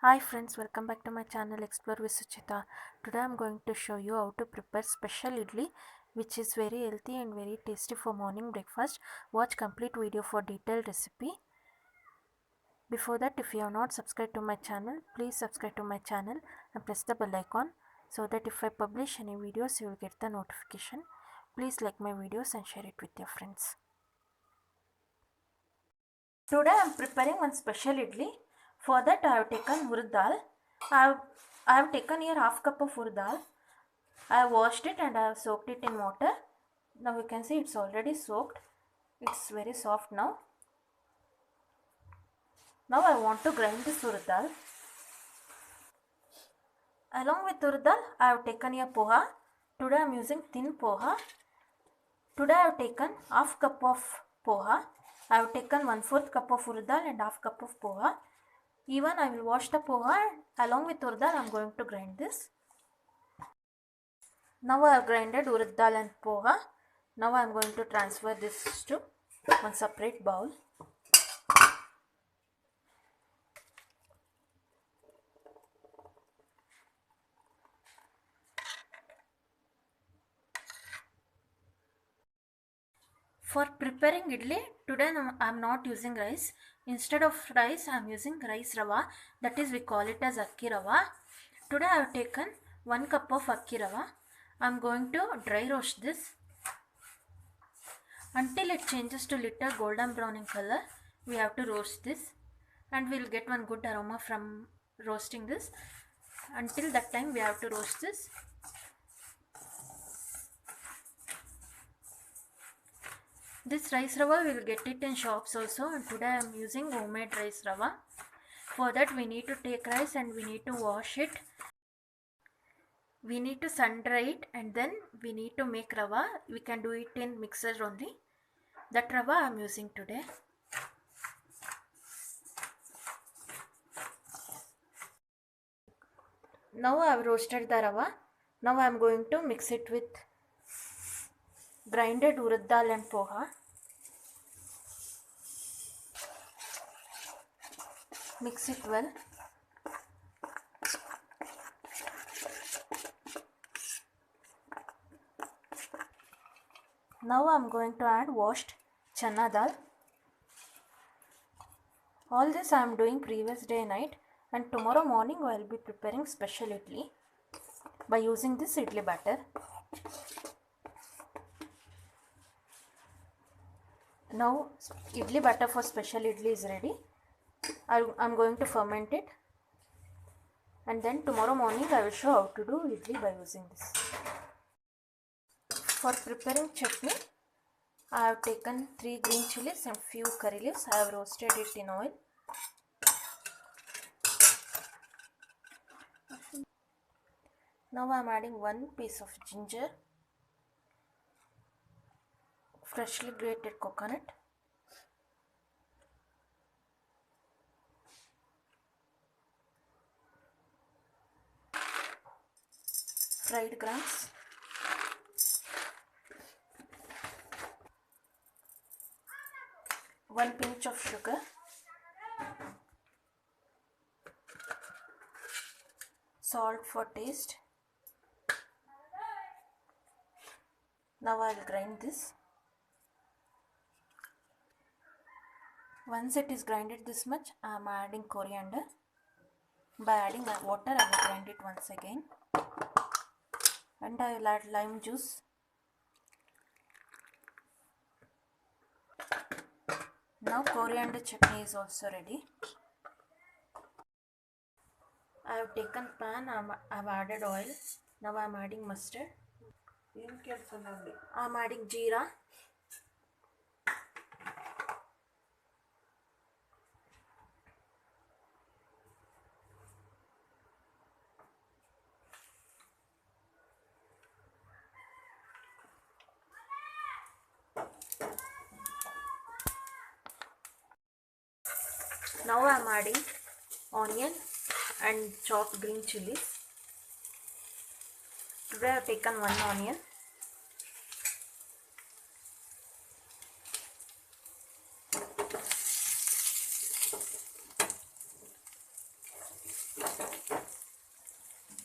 Hi friends, welcome back to my channel Explore with Suchita. Today I am going to show you how to prepare special idli which is very healthy and very tasty for morning breakfast. Watch complete video for detailed recipe. Before that, if you have not subscribed to my channel, please subscribe to my channel and press the bell icon so that if I publish any videos you will get the notification. Please like my videos and share it with your friends. Today I am preparing one special idli. For that I have taken urad dal. I have taken here half cup of urad dal. I have washed it and I have soaked it in water. Now you can see it's already soaked. It's very soft now. Now I want to grind this urad dal. Along with urad dal, I have taken a poha. Today I am using thin poha. Today I have taken half cup of poha. I have taken 1/4 cup of urad dal and half cup of poha. Even I will wash the poha and along with urad dal I am going to grind this. Now I have grinded urad dal and poha. Now I am going to transfer this to one separate bowl. For preparing idli, today I am not using rice. Instead of rice, I am using rice rava. That is, we call it as akki rava. Today I have taken 1 cup of akki rava. I am going to dry roast this until it changes to little golden brown in color. We have to roast this, and we will get one good aroma from roasting this. Until that time, we have to roast this. This rice rava we will get it in shops also, and today I am using homemade rice rava. For that we need to take rice and we need to wash it. We need to sun dry it and then we need to make rava. We can do it in mixer only. That rava I am using today. Now I have roasted the rava. Now I am going to mix it with grinded urad dal and poha. Mix it well. Now I am going to add washed chana dal. All this I am doing previous day night, and tomorrow morning I will be preparing special idli by using this idli batter. Now idli batter for special idli is ready. I am going to ferment it, and then tomorrow morning I will show how to do idli by using this. For preparing chutney, I have taken 3 green chilies and few curry leaves. I have roasted it in oil. Now I am adding 1 piece of ginger, freshly grated coconut, fried grams, 1 pinch of sugar, salt for taste. Now I will grind this. Once it is grinded this much, I am adding coriander. By adding water, I will grind it once again. And I will add lime juice. Now coriander chutney is also ready. I have taken pan, I have added oil. Now I am adding mustard. I am adding jeera. Now I am adding onion and chopped green chilies. Today I have taken 1 onion.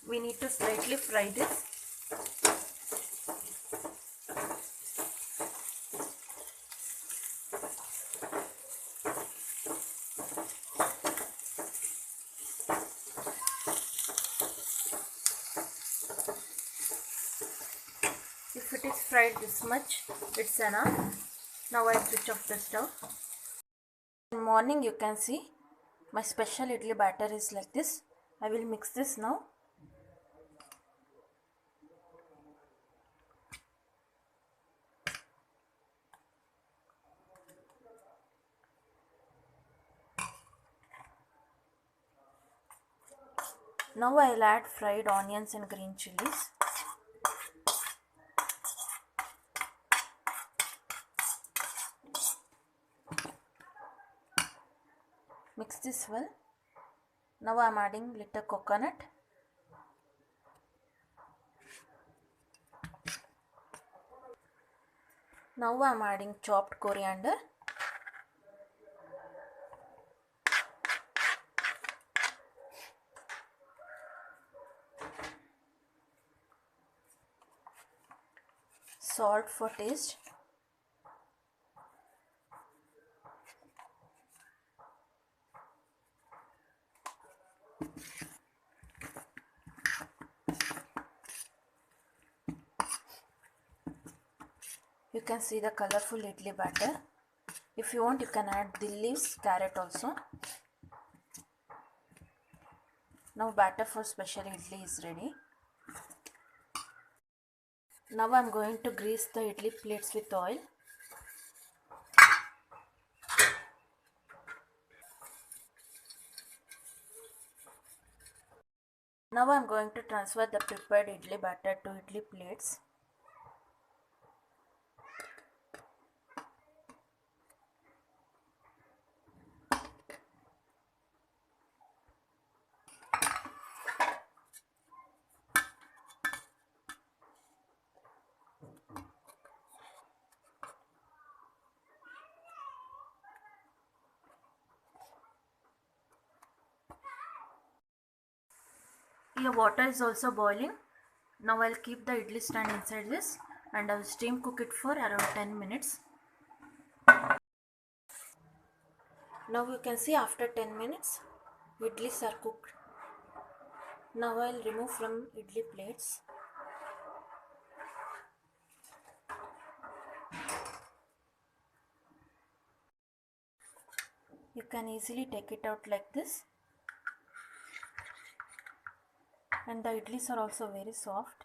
We need to slightly fry this. If it is fried this much, it's enough. Now I switch off the stove. In morning you can see my special idli batter is like this. I will mix this now. Now I'll add fried onions and green chilies. Mix this well. Now I'm adding little coconut. Now I'm adding chopped coriander. Salt for taste. You can see the colorful idli batter. If you want, you can add dill leaves, carrot also. Now batter for special idli is ready. Now I am going to grease the idli plates with oil. Now I am going to transfer the prepared idli batter to idli plates. Here water is also boiling. Now I'll keep the idli stand inside this and I'll steam cook it for around 10 minutes. Now you can see after 10 minutes idlis are cooked. Now I'll remove from idli plates. You can easily take it out like this. And the idlis are also very soft.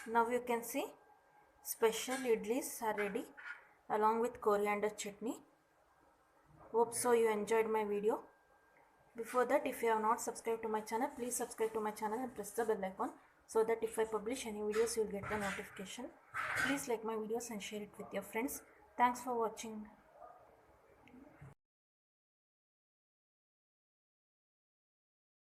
Now you can see special idlis are ready along with coriander chutney. Hope so you enjoyed my video. Before that, if you have not subscribed to my channel, please subscribe to my channel and press the bell icon so that if I publish any videos, you will get the notification. Please like my videos and share it with your friends. Thanks for watching.